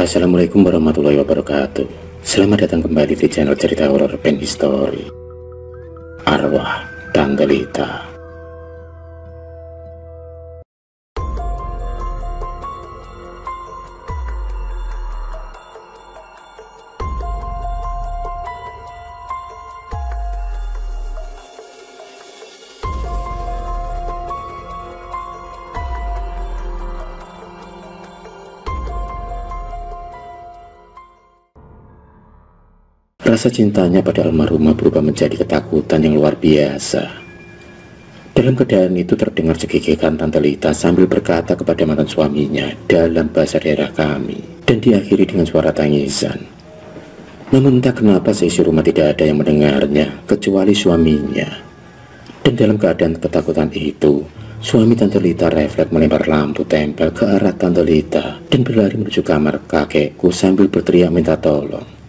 Assalamualaikum warahmatullahi wabarakatuh. Selamat datang kembali di channel cerita horor Pen History. Arwah Tante Lita. Rasa cintanya pada almarhumah berubah menjadi ketakutan yang luar biasa. Dalam keadaan itu terdengar cekikikan Tante Lita sambil berkata kepada mantan suaminya dalam bahasa daerah kami, dan diakhiri dengan suara tangisan. Namun entah kenapa seisi rumah tidak ada yang mendengarnya kecuali suaminya. Dan dalam keadaan ketakutan itu, suami Tante Lita refleks melempar lampu tempel ke arah Tante Lita dan berlari menuju kamar kakekku sambil berteriak minta tolong.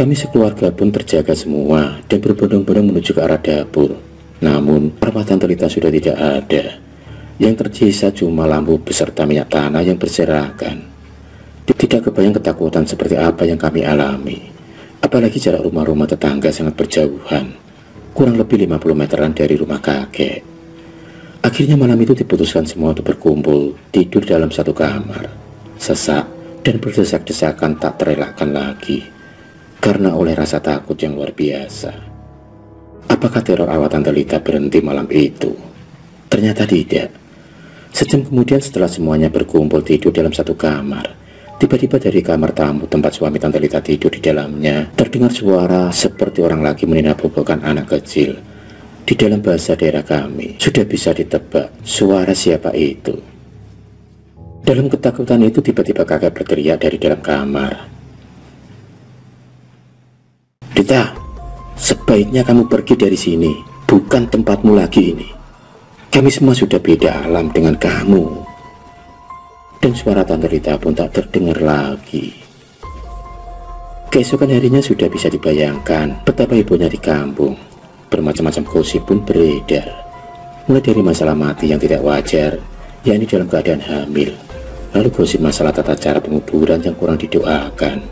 Kami sekeluarga pun terjaga semua dan berbondong-bondong menuju ke arah dapur. Namun arwah Tante Lita sudah tidak ada. Yang tersisa cuma lampu beserta minyak tanah yang berserakan. Tidak kebayang ketakutan seperti apa yang kami alami. Apalagi jarak rumah-rumah tetangga sangat berjauhan, kurang lebih 50 meteran dari rumah kakek. Akhirnya malam itu diputuskan semua untuk berkumpul tidur dalam satu kamar. Sesak dan berdesak-desakan tak terelakkan lagi karena oleh rasa takut yang luar biasa. Apakah teror arwah Tante Lita berhenti malam itu? Ternyata tidak. Sejam kemudian setelah semuanya berkumpul tidur dalam satu kamar, tiba-tiba dari kamar tamu tempat suami Tante Lita tidur di dalamnya terdengar suara seperti orang lagi meninabobokan anak kecil. Di dalam bahasa daerah kami sudah bisa ditebak suara siapa itu. Dalam ketakutan itu tiba-tiba kakek berteriak dari dalam kamar, "Lita, sebaiknya kamu pergi dari sini, bukan tempatmu lagi ini. Kami semua sudah beda alam dengan kamu." Dan suara Tante Lita pun tak terdengar lagi. Keesokan harinya sudah bisa dibayangkan betapa ibunya di kampung. Bermacam-macam gosip pun beredar, mulai dari masalah mati yang tidak wajar, yakni dalam keadaan hamil, lalu gosip masalah tata cara penguburan yang kurang didoakan,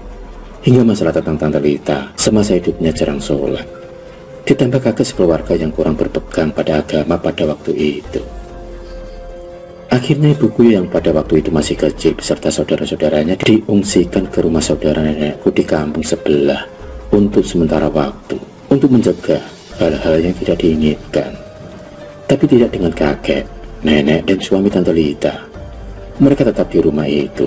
hingga masalah tentang Tante Lita semasa hidupnya jarang sholat, ditambah kakek sekeluarga yang kurang berpegang pada agama pada waktu itu. Akhirnya ibuku yang pada waktu itu masih kecil beserta saudara-saudaranya diungsikan ke rumah saudara nenekku di kampung sebelah untuk sementara waktu, untuk mencegah hal-hal yang tidak diinginkan. Tapi tidak dengan kakek, nenek, dan suami Tante Lita. Mereka tetap di rumah itu.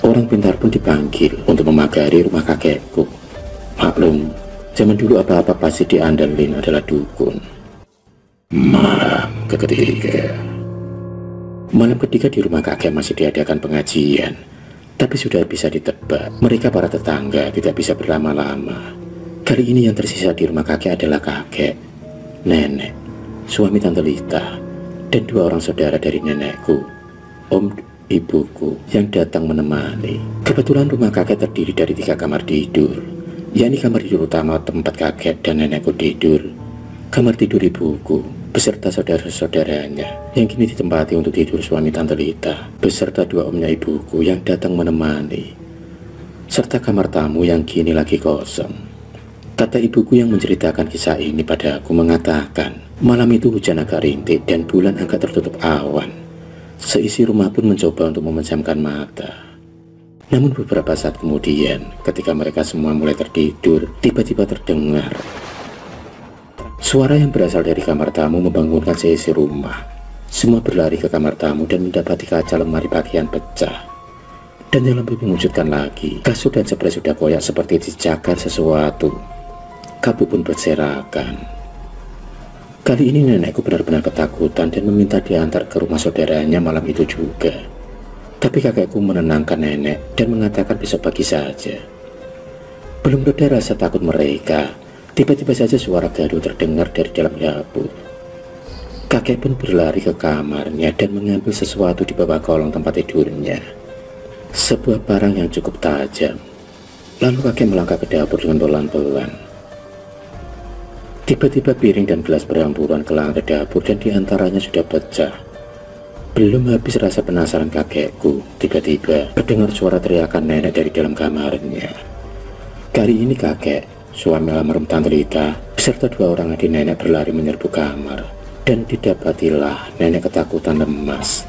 Orang pintar pun dipanggil untuk memagari rumah kakekku. Maklum, zaman dulu apa-apa pasti diandelin adalah dukun. Malam ketiga di rumah kakek masih diadakan pengajian. Tapi sudah bisa ditebak, mereka para tetangga tidak bisa berlama-lama. Kali ini yang tersisa di rumah kakek adalah kakek, nenek, suami Tante Lita, dan dua orang saudara dari nenekku, om, ibuku yang datang menemani. Kebetulan rumah kakek terdiri dari 3 kamar tidur, yakni kamar tidur utama tempat kakek dan nenekku tidur, kamar tidur ibuku beserta saudara-saudaranya yang kini ditempati untuk tidur suami Tante Lita beserta 2 omnya ibuku yang datang menemani, serta kamar tamu yang kini lagi kosong. Kata ibuku yang menceritakan kisah ini padaku mengatakan, malam itu hujan agak rintik dan bulan agak tertutup awan. Seisi rumah pun mencoba untuk memejamkan mata. Namun beberapa saat kemudian, ketika mereka semua mulai tertidur, tiba-tiba terdengar suara yang berasal dari kamar tamu membangunkan seisi rumah. Semua berlari ke kamar tamu dan mendapati kaca lemari pakaian pecah. Dan yang lebih mengejutkan lagi, kasur dan spray sudah koyak seperti dicakar sesuatu. Kabut pun berserakan. Kali ini nenekku benar-benar ketakutan dan meminta diantar ke rumah saudaranya malam itu juga. Tapi kakekku menenangkan nenek dan mengatakan besok pagi saja. Belum reda rasa takut mereka, tiba-tiba saja suara gaduh terdengar dari dalam dapur. Kakek pun berlari ke kamarnya dan mengambil sesuatu di bawah kolong tempat tidurnya. Sebuah barang yang cukup tajam. Lalu kakek melangkah ke dapur dengan pelan-pelan. Tiba-tiba piring dan gelas berhamburan ke lantai dapur dan diantaranya sudah pecah. Belum habis rasa penasaran kakekku, tiba-tiba terdengar suara teriakan nenek dari dalam kamarnya. Kali ini kakek, suami almarhum Tante Lita, beserta 2 orang adik nenek berlari menyerbu kamar. Dan didapatilah nenek ketakutan lemas.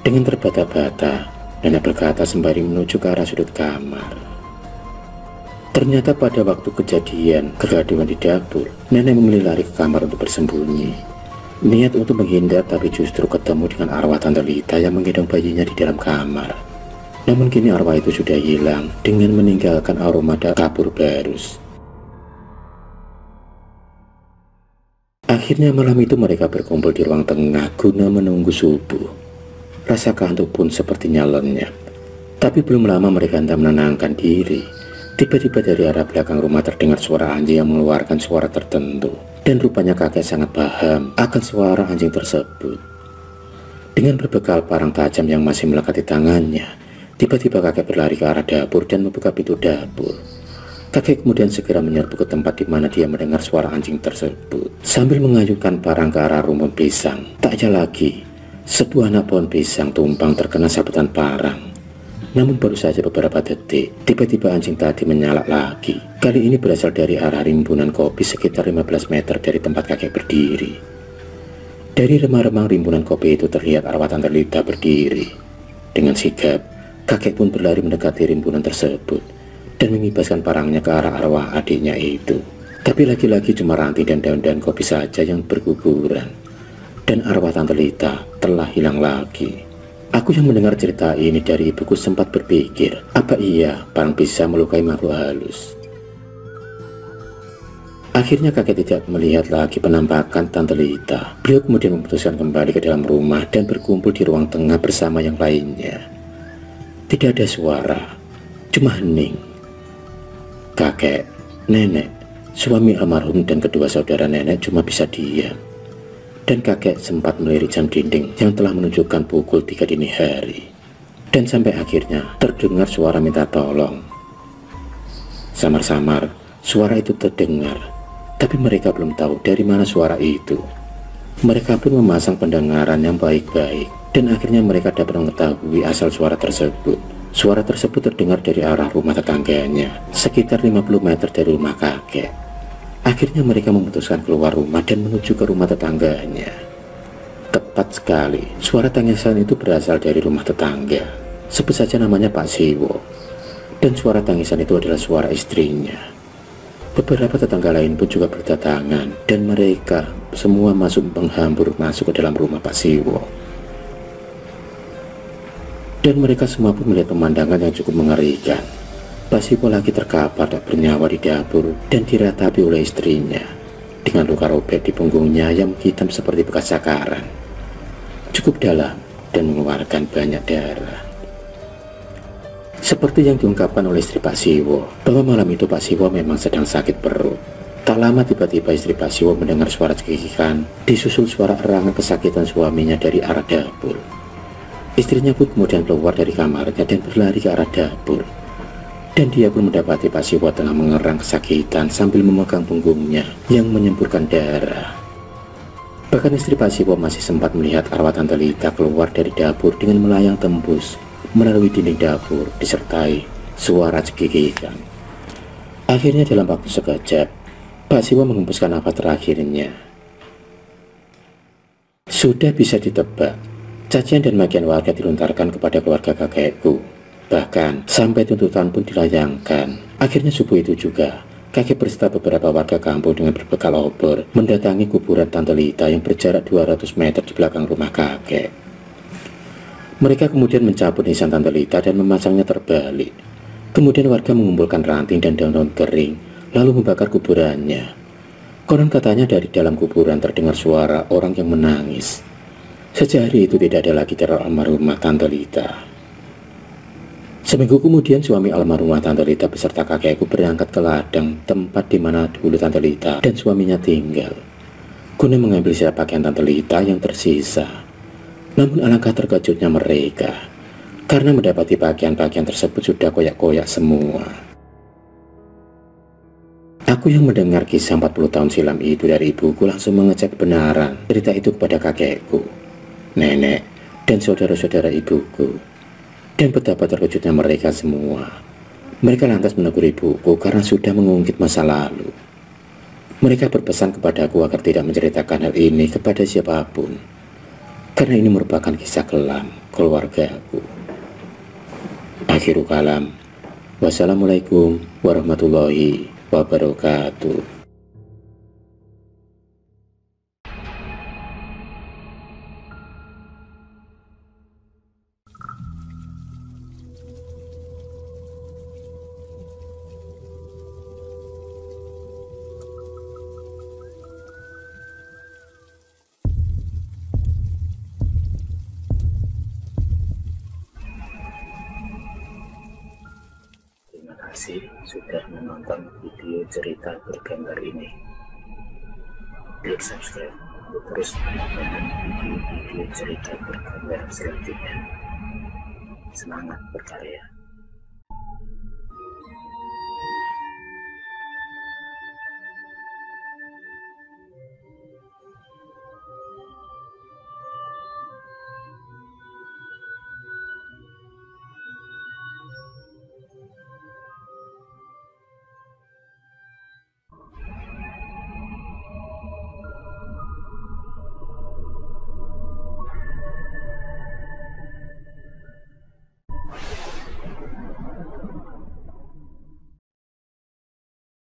Dengan terbata-bata, nenek berkata sembari menuju ke arah sudut kamar. Ternyata pada waktu kejadian kegaduhan di dapur, nenek memilih lari ke kamar untuk bersembunyi. Niat untuk menghindar, tapi justru ketemu dengan arwah Tante Lita yang menggendong bayinya di dalam kamar. Namun kini arwah itu sudah hilang dengan meninggalkan aroma kapur barus. Akhirnya malam itu mereka berkumpul di ruang tengah guna menunggu subuh. Rasa kantuk pun sepertinya lenyap. Tapi belum lama mereka hendak menenangkan diri. Tiba-tiba dari arah belakang rumah terdengar suara anjing yang mengeluarkan suara tertentu. Dan rupanya kakek sangat paham akan suara anjing tersebut. Dengan berbekal parang tajam yang masih melekat di tangannya, tiba-tiba kakek berlari ke arah dapur dan membuka pintu dapur. Kakek kemudian segera menyerbu ke tempat di mana dia mendengar suara anjing tersebut. Sambil mengayunkan parang ke arah rumpun pisang, tak jauh lagi, sebuah anak pohon pisang tumbang terkena sabetan parang. Namun baru saja beberapa detik, tiba-tiba anjing tadi menyalak lagi. Kali ini berasal dari arah rimbunan kopi sekitar 15 meter dari tempat kakek berdiri. Dari remang-remang rimbunan kopi itu terlihat arwah Tante Lita berdiri. Dengan sigap, kakek pun berlari mendekati rimbunan tersebut dan mengibaskan parangnya ke arah arwah adiknya itu. Tapi lagi-lagi cuma ranting dan daun-daun kopi saja yang berguguran. Dan arwah Tante Lita telah hilang lagi. Aku yang mendengar cerita ini dari ibuku sempat berpikir, apa iya parang bisa melukai makhluk halus? Akhirnya kakek tidak melihat lagi penampakan Tante Lita. Beliau kemudian memutuskan kembali ke dalam rumah dan berkumpul di ruang tengah bersama yang lainnya. Tidak ada suara, cuma hening. Kakek, nenek, suami almarhum dan kedua saudara nenek cuma bisa diam. Dan kakek sempat melirik jam dinding yang telah menunjukkan pukul 3 dini hari. Dan sampai akhirnya terdengar suara minta tolong. Samar-samar suara itu terdengar, tapi mereka belum tahu dari mana suara itu. Mereka pun memasang pendengaran yang baik-baik, dan akhirnya mereka dapat mengetahui asal suara tersebut. Suara tersebut terdengar dari arah rumah tetangganya, sekitar 50 meter dari rumah kakek. Akhirnya mereka memutuskan keluar rumah dan menuju ke rumah tetangganya. Tepat sekali, suara tangisan itu berasal dari rumah tetangga. Sebut saja namanya Pak Siwo. Dan suara tangisan itu adalah suara istrinya. Beberapa tetangga lain pun juga berdatangan, dan mereka semua menghambur masuk ke dalam rumah Pak Siwo. Dan mereka semua pun melihat pemandangan yang cukup mengerikan. Pak Siwo lagi terkapar tak bernyawa di dapur dan diratapi oleh istrinya dengan luka robek di punggungnya yang hitam seperti bekas cakaran, cukup dalam dan mengeluarkan banyak darah. Seperti yang diungkapkan oleh istri Pak Siwo, bahwa malam itu Pak Siwo memang sedang sakit perut. Tak lama tiba-tiba istri Pak Siwo mendengar suara cekikikan, disusul suara erangan kesakitan suaminya dari arah dapur. Istrinya pun kemudian keluar dari kamarnya dan berlari ke arah dapur. Dan dia pun mendapati Pak Siwo tengah mengerang kesakitan sambil memegang punggungnya yang menyemburkan darah. Bahkan istri Pak Siwo masih sempat melihat arwah Tante Lita keluar dari dapur dengan melayang tembus melalui dinding dapur disertai suara cekikikan. Akhirnya dalam waktu sekejap, Pak Siwo menghembuskan nafas terakhirnya. Sudah bisa ditebak, cacian dan makian warga dilontarkan kepada keluarga kakekku. Bahkan sampai tuntutan pun dilayangkan. Akhirnya subuh itu juga, kakek berserta beberapa warga kampung dengan berbekal obor mendatangi kuburan Tante Lita yang berjarak 200 meter di belakang rumah kakek. Mereka kemudian mencabut nisan Tante Lita dan memasangnya terbalik. Kemudian warga mengumpulkan ranting dan daun-daun kering, lalu membakar kuburannya. Konon katanya dari dalam kuburan terdengar suara orang yang menangis. Sejak hari itu tidak ada lagi teror almarhumah Tante Lita. Seminggu kemudian suami almarhumah Tante Lita beserta kakekku berangkat ke ladang tempat di mana dulu Tante Lita dan suaminya tinggal, guna mengambil sisa pakaian Tante Lita yang tersisa. Namun alangkah terkejutnya mereka karena mendapati pakaian-pakaian tersebut sudah koyak-koyak semua. Aku yang mendengar kisah 40 tahun silam itu dari ibuku langsung mengecek kebenaran cerita itu kepada kakekku. nenek, dan saudara-saudara ibuku. Dan betapa terkejutnya mereka semua. Mereka lantas menegur ibuku karena sudah mengungkit masa lalu. Mereka berpesan kepadaku agar tidak menceritakan hal ini kepada siapapun, karena ini merupakan kisah kelam keluargaku. Akhirul kalam. Wassalamualaikum warahmatullahi wabarakatuh. Terima kasih sudah menonton video cerita bergambar ini. Klik subscribe untuk terus mendapatkan video-video cerita bergambar selanjutnya. Semangat berkarya.